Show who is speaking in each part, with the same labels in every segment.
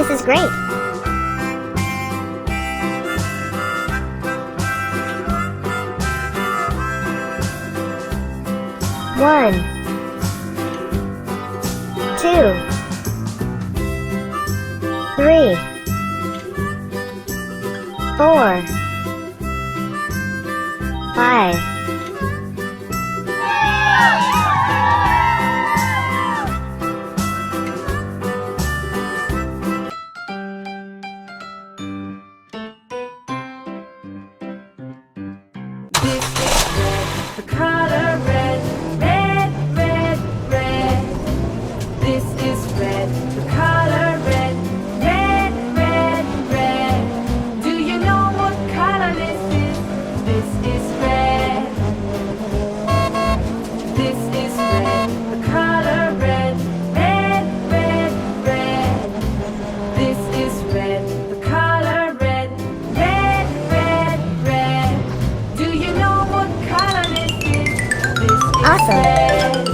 Speaker 1: This is great. One, two, three, four, five.
Speaker 2: The color red, red, red, red. This is red, the color red, red, red, red. Do you know what color this is? This is red. This is red, the color red, red, red, red. This is red, the color red, red, red, red. Do you know what color this is? This is
Speaker 1: Awesome.
Speaker 2: red.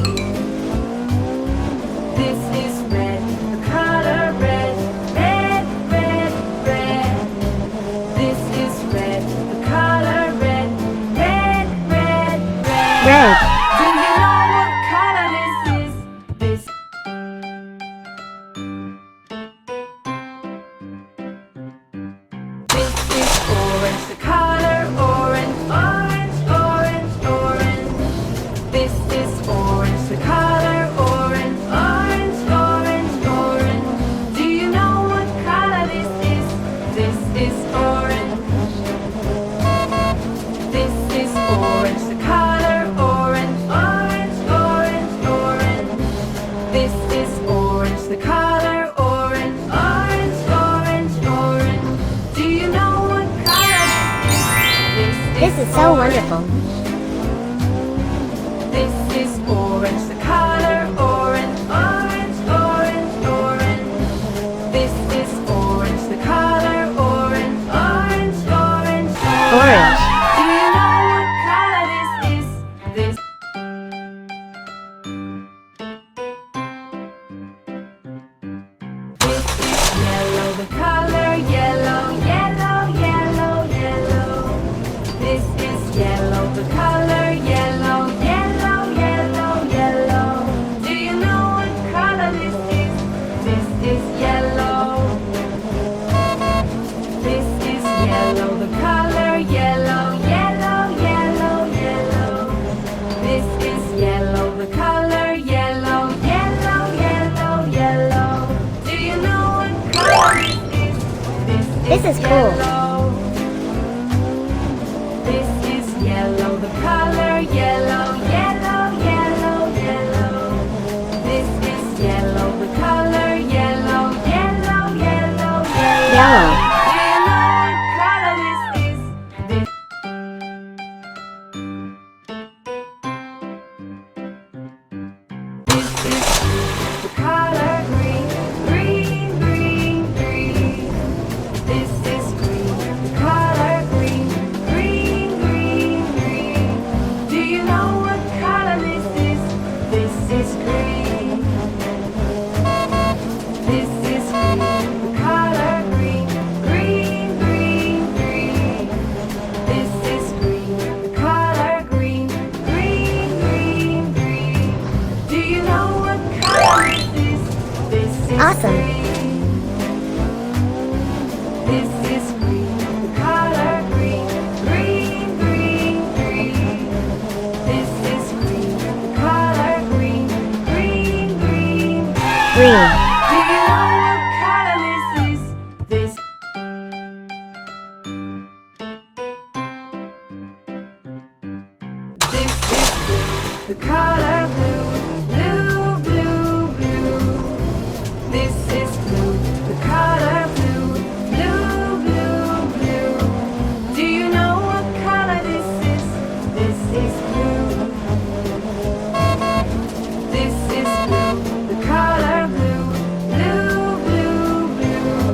Speaker 2: This is red, the color red, red, red, red. This is red, the color red, red, red, red.
Speaker 1: Red.
Speaker 2: Do you know what color this is? This. This is orange, the color orange, orange, orange, orange. This is orange, the color orange, orange, orange, orange. Do you know what color this is? This is orange. This is orange, the color orange, orange, orange, orange. This is orange, the color orange, orange, orange, orange. Do you know what color this is?
Speaker 1: This is so wonderful.
Speaker 2: This is orange, the color orange, orange, orange, orange. This is orange, the color orange, orange, orange,
Speaker 1: Orange.
Speaker 2: Do you know what color this is? This. This is yellow, the color yellow, yellow, yellow, yellow. This is yellow, the color yellow, yellow, yellow, yellow. Do you know what color this is? This is yellow. This is yellow, the color yellow, yellow, yellow, yellow. This is yellow, the color yellow, yellow, yellow, yellow. Do you know what color this is?
Speaker 1: This is cool.
Speaker 2: Yellow. This is yellow, the color yellow, yellow, yellow, yellow. This is yellow, the color yellow, yellow, yellow, yellow.
Speaker 1: Yellow.
Speaker 2: Do you know what color this is? This. This is the color green, green, green, green. This is green, the color green, green, green, green. Do you know what color this is? This is green. This is green, the color green, green, green, green. This is green, the color green, green, green, green. Do you know what color this is? This is
Speaker 1: Awesome.
Speaker 2: green. This is green, the color green, green, green, green. This is green, the color green, green, green,
Speaker 1: Green.
Speaker 2: Do you know what color this is? This. This is blue, the color blue, blue, blue, blue. This is blue, the color blue, blue, blue, blue. Do you know what color this is? This is blue. This is blue, the color blue, blue, blue, blue.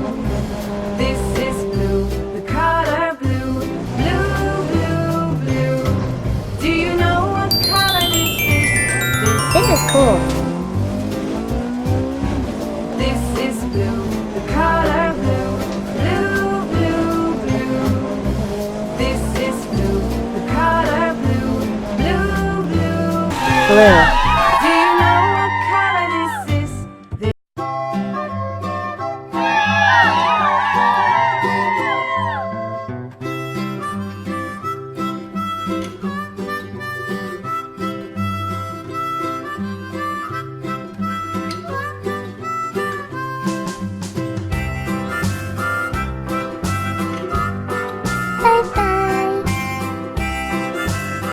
Speaker 2: This is blue, the color blue, blue, blue, blue. Do you know what color this is?
Speaker 1: This is cool.
Speaker 2: This is blue, the color
Speaker 1: Blue.